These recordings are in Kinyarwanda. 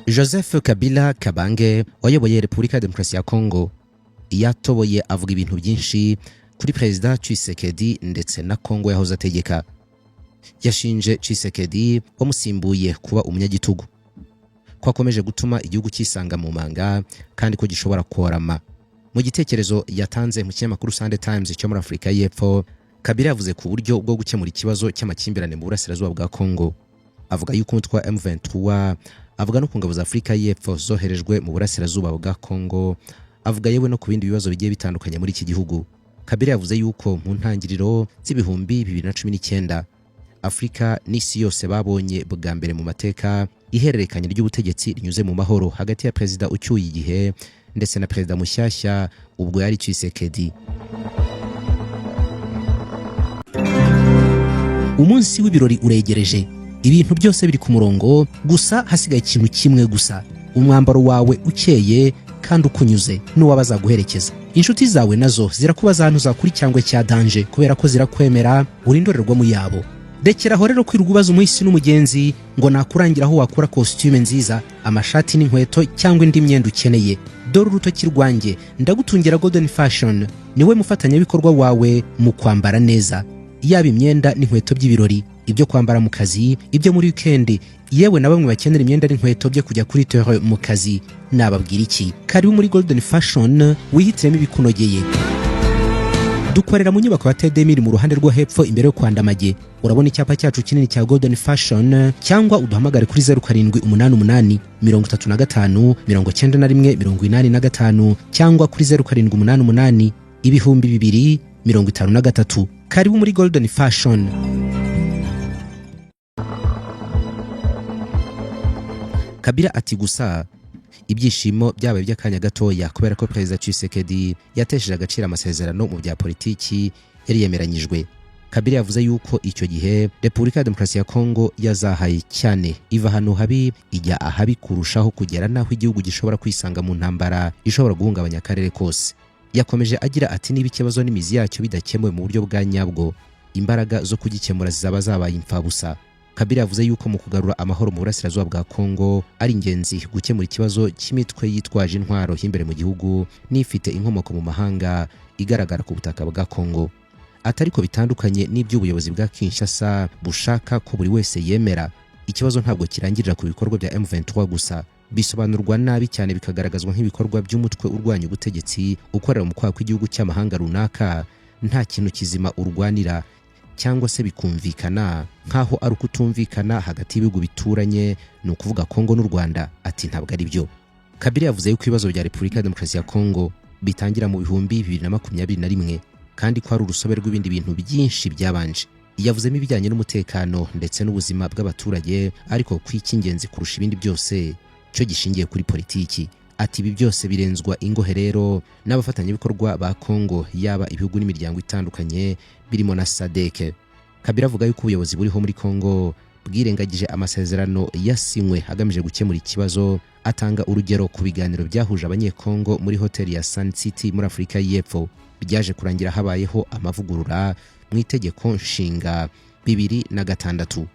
Joseph Kabila Kabange wayoboye Repubulika ya Demokarasi ya Kongo yatoboye avuga ibintu byinshi kuri Perezida Tshisekedi ndetse na Kongo yahoze ategeka. Yashinje Tshisekedi wamusimbuye kuba umunyagitugu, ko akomeje gutuma igihugu cyisanga mu manga kandi ko gishobora korama. Mu gitekerezo yatanze mu kinyamakuru Sunday Times cyo muri Afurika y'Epfo, Kabila yavuze ku buryo bwo gukemura ikibazo cy'amakimbirane mu burasirazuba bwa Kongo. Avuga yuko umutwe wa M23, avuga no ku ngabo za Afurika y'Epfo zoherejwe mu burasirazuba bwa Kongo, avuga yewe no ku bindi bibazo bigiye bitandukanye muri iki gihugu. Kabila yavuze yuko mu ntangiriro z'ibihumbi 2019 Afrika n'isi yose babonye bwa mbere mu mateka ihererekanya ry'ubutegetsi rinyuze mu mahoro hagati ya perezida ucyuye igihe ndetse na perezida mushyashya ubwo yari Tshisekedi. Umunsi w'ibirori uregereje, ibintu byose biri ku murongo, gusa hasigaye ikintu kimwe gusa: umwambaro wawe ukeye kandi ukunyuze n'uwabaza guherekeza. Inshuti zawe nazo zirakubaza ahantu zakuri cyangwa cya danje kubera ko zirakwemera uri indorerwamo yabo. Rekeraho rero kwirirwa ubaza umuhisi n'umugenzi ngo nakurangira aho wakura costume nziza, amashati n'inkweto cyangwa indi myenda ukeneye. Dore urutoki rwanjye ndagutungira Golden Fashion, niwe mufatanyabikorwa wawe mu kwambara neza, yaba imyenda n'inkweto by'ibirori, ibyo kwambara mu kazi, ibyo muri weekend, yewe na bamwe bakenera imyenda n'inkweto byo kujya kuri terre mu kazi. Nababwira iki? Karibu muri Golden Fashion wihitiremo ibikunogeye. Dukorera mu nyubako ya Tedemiri mu ruhande rwo hepfo imbere yo kwandamage. Urabona icyapa cyacu kinini cya Golden Fashion, cyangwa uduhamagare kuri 0788 35 91 85 cyangwa kuri 0788 2253. Karibu muri Golden Fashion. Kabila ati gusa ibyishimo byabaye by'akanya gatoya kubera ko Perezida Tshisekedi yatesheje agaciro amasezerano mu bya politiki yari yemeranyijwe. Kabila yavuze yuko icyo gihe Repubulika ya Demokarasi ya Kongo yazahaye cyane, iva hano habi ijya ahabi kurushaho, kugera naho igihugu gishobora kwisanga mu ntambara ishobora guhungabanya akarere kose. Yakomeje agira ati niba ikibazo n'imizi yacyo bidakemuwe mu buryo bwa nyabwo, imbaraga zo kugikemura zizaba zabaye imfabusa. Kabila yavuze yuko mu kugarura amahoro mu burasirazuba bwa Kongo ari ingenzi gukemura ikibazo cy'imitwe yitwaje intwaro y'imbere mu gihugu n'ifite inkomoko mu mahanga igaragara ku butaka bwa Kongo. Atariko bitandukanye n'iby'ubuyobozi bwa Kinshasa bushaka ko buri wese yemera, ikibazo ntabwo kirangirira ku bikorwa bya M23 gusa, bisobanurwa nabi cyane bikagaragazwa nk'ibikorwa by'umutwe urwanya ubutegetsi ukorera mu kwaha kw'igihugu cy'amahanga runaka, nta kintu kizima urwanira, cyangwa se bikumvikana nkaho ari ukutumvikana hagati y'ibihugu bituranye, ni ukuvuga Kongo n'u Rwanda. Ati ntabwo ari byo. Kabila yavuze yuko ibibazo bya Repubulika ya Demokarasi ya Kongo bitangira mu bihumbi 2021 kandi ko ari urusobe rw'ibindi bintu byinshi byabanje. Yavuzemo ibijyanye n'umutekano ndetse n'ubuzima bw'abaturage, ariko kw'icy'ingenzi kurusha ibindi byose cyo gishingiye kuri politiki. Ati ibi byose birenzwa ingohe rero n'abafatanyabikorwa ba Kongo, yaba ibihugu n'imiryango itandukanye birimo na SADC. Kabila avuga yuko ubuyobozi buriho muri Kongo bwirengagije amasezerano yasinywe hagamije gukemura ikibazo. Atanga urugero ku biganiro byahuje abanyekongo muri hoteli ya Sun City muri Afurika y'Epfo, byaje kurangira habayeho amavugurura mu itegeko nshinga 2006.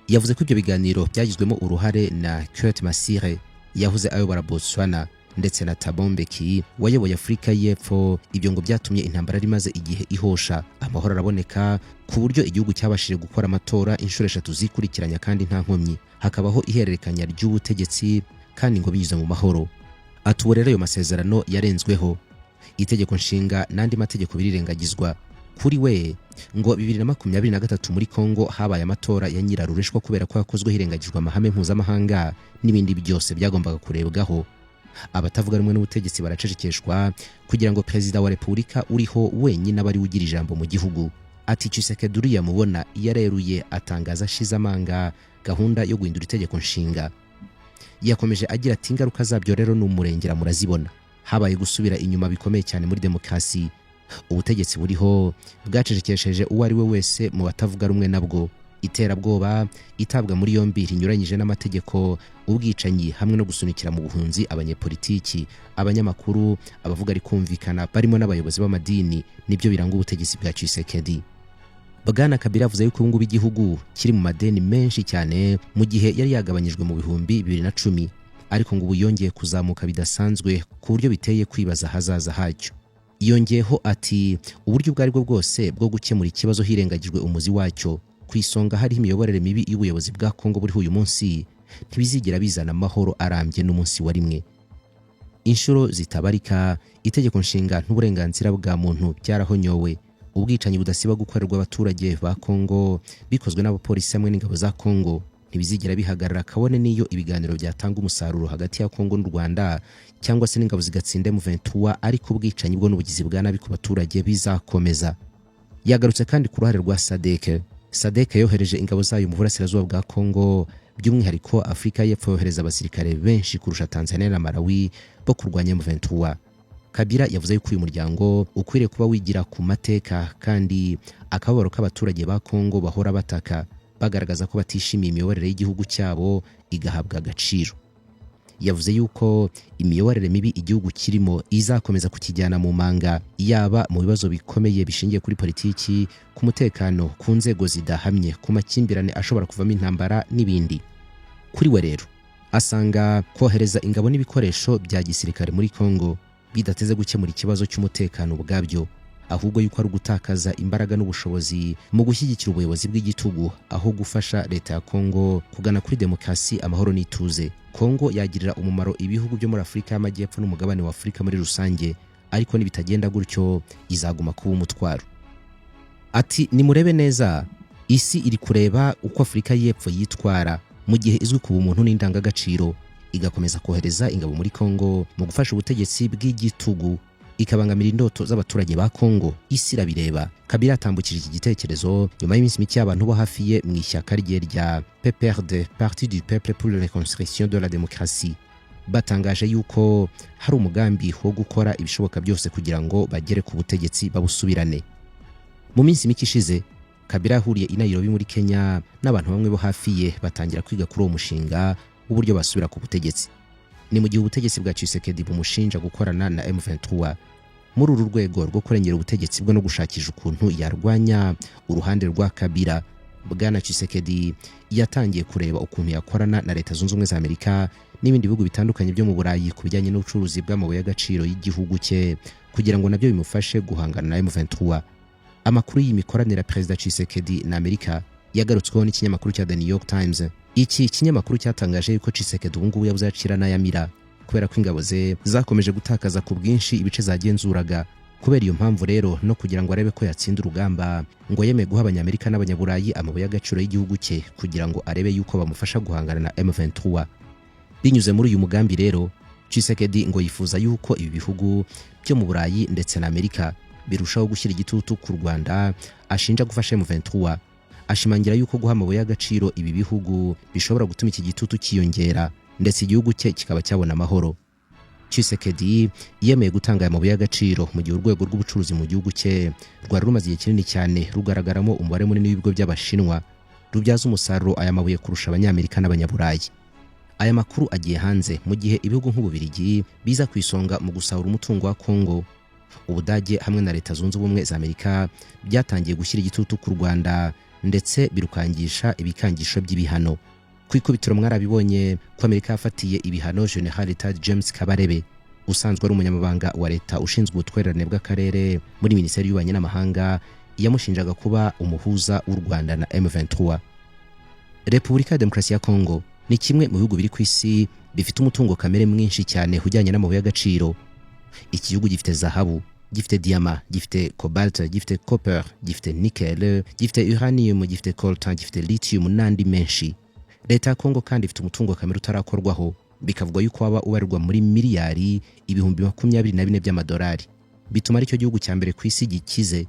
Yavuze ko ibyo biganiro byagizwemo uruhare na Kurt Masire yahuze ayobora Botswana ndetse na Thabo Mbeki wayoboye Afurika y'Epfo. Ibyo ngo byatumye intambara rimaze igihe ihosha, amahoro araboneka ku buryo igihugu cyabashije gukora amatora inshuro 3 zikurikiranya kandi nta nkomyi, hakabaho ihererekanya ry'ubutegetsi kandi ngo binyuze mu mahoro. Ati ubu rero ayo masezerano yarenzweho, itegeko nshinga n'andi mategeko birirengagizwa. Kuri we ngo 2023 muri Kongo habaye amatora ya nyirarureshwa kubera ko yakozwe hirengagijwe amahame mpuzamahanga n'ibindi byose byagombaga kurebwaho. Abatavuga rumwe n'ubutegetsi baracecekeshwa kugira ngo perezida wa Repubulika uriho wenyine abari ugira ijambo mu gihugu. Ati Tshisekedi uriya mubona yareruye atangaza ashize amanga gahunda yo guhindura itegeko nshinga. Yakomeje agira ati ingaruka zabyo rero n'umurengera murazibona, habaye gusubira inyuma bikomeye cyane muri demokarasi. Ubutegetsi buriho bwacecekesheje uwo ari we wese mu batavuga rumwe nabwo, iterabwoba, itabwa muri yombi rinyuranyije n'amategeko, ubwicanyi hamwe no gusunikira mu buhunzi abanyepolitiki, abanyamakuru, abavuga ari kumvikana barimo n'abayobozi b'amadini, nibyo biranga ubutegetsi bwa Tshisekedi. Bwana Kabila yavuze yuko ngubu igihugu kiri mu madeni menshi cyane mu gihe yari yagabanyijwe mu bihumbi 2010, ariko ngo ubu yongeye kuzamuka bidasanzwe ku buryo biteye kwibaza hazaza hacyo. Yongeyeho ati uburyo ubwo ari bwo bwose bwo gukemura ikibazo hirengagijwe umuzi wacyo, ku isonga hariho imiyoborere mibi y'ubuyobozi bwa Kongo buri uyu munsi, ntibizigera bizana amahoro arambye n'umunsi wa rimwe. Inshuro zitabarika itegeko nshinga n'uburenganzira bwa muntu byarahonyowe, ubwicanyi budasiba gukorerwa abaturage ba Kongo bikozwe n'abapolisi hamwe n'ingabo za Kongo ntibizigera bihagarara kabone niyo ibiganiro byatanga umusaruro hagati ya Kongo n'u Rwanda cyangwa se n'ingabo zigatsinda M23, ariko ubwicanyi bwo n'ubugizi bwa nabi ku baturage bizakomeza. Yagarutse kandi ku ruhare rwa SADC yohereje ingabo zayo mu burasirazuba bwa Kongo, by'umwihariko Afurika y'Epfo yohereza abasirikare benshi kurusha Tanzania na Malawi bo kurwanya M23. Kabila yavuze yuko uyu muryango ukwiriye kuba wigira ku mateka kandi akababaro k'abaturage ba Kongo bahora bataka bagaragaza ko batishimiye imiyoborere y'igihugu cyabo igahabwa agaciro. Yavuze yuko imiyoborere mibi igihugu kirimo izakomeza kukijyana mu manga, yaba mu bibazo bikomeye bishingiye kuri politiki, ku mutekano, ku nzego zidahamye, ku makimbirane ashobora kuvamo intambara n'ibindi. Kuri we rero asanga kohereza ingabo n'ibikoresho bya gisirikare muri Kongo bidateze gukemura ikibazo cy'umutekano ubwabyo, ahubwo yuko ari ugutakaza imbaraga n'ubushobozi mu gushyigikira ubuyobozi bw'igitugu aho gufasha leta ya Kongo kugana kuri demokarasi, amahoro n'ituze. Kongo yagirira umumaro ibihugu byo muri Afurika y'Amajyepfo n'umugabane wa Afurika muri rusange, ariko nibitagenda gutyo izaguma kuba umutwaro. Ati nimurebe neza, isi iri kureba uko Afurika y'Epfo yitwara mu gihe izwi ku bumuntu n'indangagaciro, igakomeza kohereza ingabo muri Kongo mu gufasha ubutegetsi bw'igitugu, ikabangamira indoto z'abaturage ba Kongo. Isi irabireba. Kabila atambukije iki gitekerezo nyuma y'iminsi mike abantu bo hafi ye mu ishyaka rye rya PPRD, Parti du Peuple pour la Reconstruction de la Démocratie, batangaje yuko hari umugambi wo gukora ibishoboka byose kugira ngo bagere ku butegetsi babusubirane. Mu minsi mike ishize Kabila yahuriye i Nairobi muri Kenya n'abantu bamwe bo hafi ye batangira kwiga kuri uwo mushinga w'uburyo basubira ku butegetsi. Ni mu gihe ubutegetsi bwa Tshisekedi bumushinja gukorana na M23 muri uru rwego rwo kurengera ubutegetsi bwo no gushakisha ukuntu yarwanya uruhande rwa Kabila. Bwana Tshisekedi yatangiye kureba ukuntu yakorana na Leta Zunze Ubumwe za Amerika n'ibindi bihugu bitandukanye byo mu Burayi ku bijyanye n'ubucuruzi bw'amabuye y'agaciro y'igihugu cye kugira ngo nabyo bimufashe guhangana na M23. Amakuru y'imikoranire ya Perezida Tshisekedi na Amerika yagarutsweho n'ikinyamakuru cya The New York Times. Iki kinyamakuru cyatangaje yuko Tshisekedi ubu ngubu yabuze acira n'ayamira kubera ko ingabo ze zakomeje gutakaza ku bwinshi ibice zagenzuraga. Kubera iyo mpamvu rero no kugira ngo arebe ko yatsinda urugamba, ngo yemeye guha Abanyamerika n'Abanyaburayi amabuye y'agaciro y'igihugu cye kugira ngo arebe yuko bamufasha guhangana na M23. Binyuze muri uyu mugambi rero, Tshisekedi ngo yifuza yuko ibi bihugu byo mu Burayi ndetse na Amerika birushaho gushyira igitutu ku Rwanda ashinja gufasha M23. Ashimangira yuko guha amabuye y'agaciro ibi bihugu bishobora gutuma iki gitutu kiyongera ndetse igihugu cye kikaba cyabona amahoro. Tshisekedi yemeye gutanga aya mabuye y'agaciro mu gihe urwego rw'ubucuruzi mu gihugu cye rwari rumaze igihe kinini cyane rugaragaramo umubare munini w'ibigo by'Abashinwa rubyaza umusaruro aya mabuye kurusha Abanyamerika n'Abanyaburayi. Aya makuru agiye hanze mu gihe ibihugu nk'Ububirigi biza ku isonga mu gusahura umutungo wa Kongo. Ubudage hamwe na Leta Zunze Ubumwe za Amerika byatangiye gushyira igitutu ku Rwanda ndetse birukangisha ibikangisho by'ibihano. Ku ikubitiro mwarabibonye ko Amerika yafatiye ibihano General Tad James Kabarebe usanzwe ari umunyamabanga wa leta ushinzwe ubutwererane bw'akarere muri Minisiteri y'Ububanyi n'Amahanga, yamushinjaga kuba umuhuza w'u Rwanda na M23. Repubulika ya Demokarasi ya Kongo ni kimwe mu bihugu biri ku isi bifite umutungo kamere mwinshi cyane hujyanye n'amabuye y'agaciro. Iki gihugu gifite zahabu, gifite diama, gifite cobalt, gifite copper, gifite nickel, gifite uranium, gifite coltan, gifite lithium n'andi menshi. Leta ya Kongo kandi ifite umutungo kamere utarakorwaho, bikavugwa yuko waba ubarirwa muri miliyari 24 by'amadolari. Bituma aricyo gihugu cya mbere ku isi gikize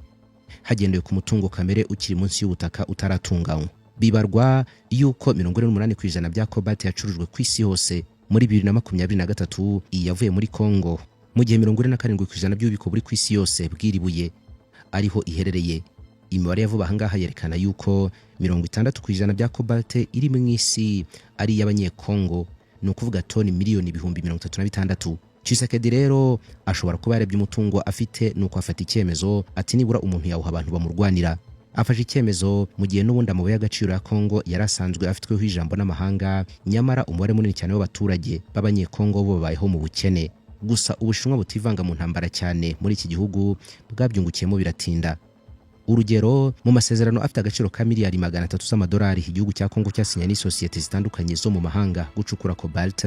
hagendewe ku mutungo kamere ukiri munsi y'ubutaka utaratunganywa. Bibarwa yuko 48% bya cobalt yacurujwe ku isi hose muri 2023 yavuye muri Kongo, mu gihe 47% by'ububiko buri ku isi yose bwiribuye ariho iherereye. Imibare yavuba ahangaha yerekana yuko 60% bya cobalt iri mu isi ari y'Abanyekongo, ni ukuvuga toni miliyoni 36,000. Tshisekedi rero ashobora kuba yarebye umutungo afite nuko afata icyemezo ati nibura umuntu yawuha abantu bamurwanira. afashe icyemezo mu gihe n'ubundi amabuye y'agaciro ya Kongo yarasanzwe afitweho ijambo n'amahanga, nyamara umubare munini cyane w'abaturage b'abanyekongo bo babayeho mu bukene. Gusa Ubushinwa butivanga mu ntambara cyane muri iki gihugu bwabyungukiyemo biratinda. Urugero, mu masezerano afite agaciro ka miliyari 300 z'amadolari igihugu cya Kongo cyasinye n'isosiyete zitandukanye zo mu mahanga gucukura cobalt,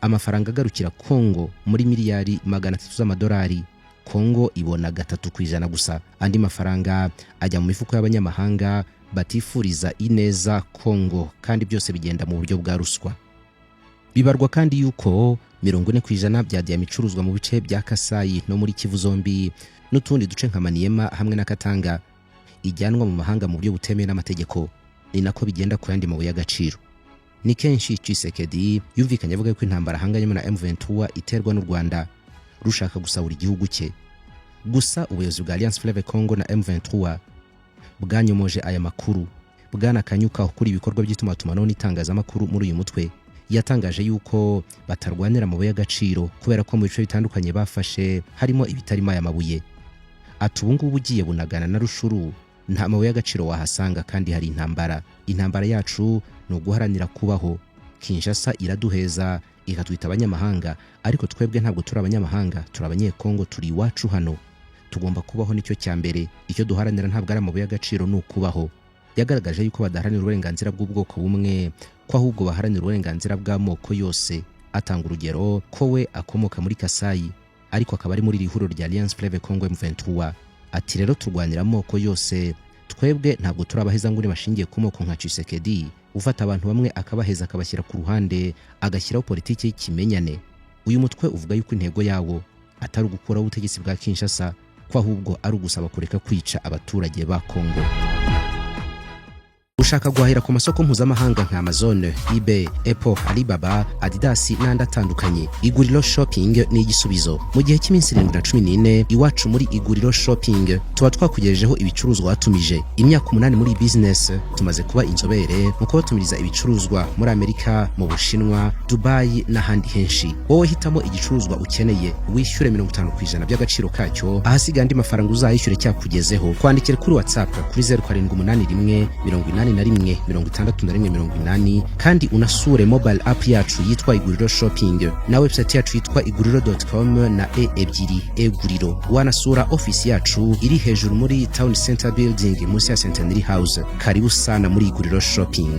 amafaranga agarukira Kongo muri miliyari 300 z'amadolari, Kongo ibona 3% gusa. Andi mafaranga ajya mu mifuko y'abanyamahanga batifuriza ineza Kongo, kandi byose bigenda mu buryo bwa ruswa. Bibarwa kandi yuko 40% bya diyamicuruzwa mu bice bya Kasai no muri Kivu zombi n'utundi duce nka Maniema hamwe na Katanga ijyanwa mu mahanga mu buryo butemewe n'amategeko. Ni nako bigenda ku yandi mabuye y'agaciro. Ni kenshi Tshisekedi yumvikanye avuga ko intambara hanganyemo na M23 iterwa n'u Rwanda rushaka gusahura igihugu cye. Gusa ubuyobozi bwa Alliance Fleuve Congo na M23 bwanyomoje aya makuru. Bwana Kanyuka ukuri ibikorwa by'itumatumanaho n'itangazamakuru muri uyu mutwe yatangaje yuko batarwanira amabuye y'agaciro kubera ko mu bice bitandukanye bafashe harimo ibitarimo aya mabuye. Ati ubu ngubu ugiye Bunagana na Rushuru nta mabuye y'agaciro wahasanga, kandi hari intambara yacu ni uguharanira kubaho. Kinshasa iraduheza ikatwita abanyamahanga, ariko twebwe ntabwo turi abanyamahanga, turi abanyekongo, turi iwacu hano. Tugomba kubaho, nicyo cya mbere. Icyo duharanira ntabwo ari amabuye y'agaciro, ni ukubaho. Yagaragaje yuko badaharanira uburenganzira bw'ubwoko bumwe, ko ahubwo baharanira uburenganzira bw'amoko yose. Atanga urugero ko we akomoka muri Kasai, ariko akaba ari muri rihuro rya Alliance Fleuve Congo M23. Ati rero turwanira amoko yose, twebwe ntabwo turi abahezanguni bashingiye ku moko nka Tshisekedi ufata abantu bamwe akabaheza akabashyira ku ruhande agashyiraho politiki y'ikimenyane. Uyu mutwe uvuga yuko intego yawo atari ugukuraho ubutegetsi bwa Kinshasa, ko ahubwo ari ugusaba kureka kwica abaturage ba Kongo. Ushaka guhahira ku masoko mpuzamahanga nka Amazon, eBay, Apple, Alibaba, Adidas n'andi atandukanye, Iguriro Shopping ni igisubizo. Mu gihe cy'iminsi 14 iwacu muri Iguriro Shopping tuba twakugejejeho ibicuruzwa watumije. Imyaka 8 muri business tumaze kuba inzobere mu kubatumiriza ibicuruzwa muri Amerika, mu Bushinwa, Dubai n'ahandi henshi. Wowe hitamo igicuruzwa ukeneye, wishyure 50% by'agaciro kacyo, ahasiga andi mafaranga uzayishyure cyakugezeho. Kwandikira kuri WhatsApp kuri 0781 81 kandi unasure mobile app yacu yitwa Iguriro Shopping na website yacu yitwa iguriro.com na e2 wanasura office yacu iri hejuru muri Town Center Building munsi ya Centenary House. Karibu sana muri Iguriro Shopping.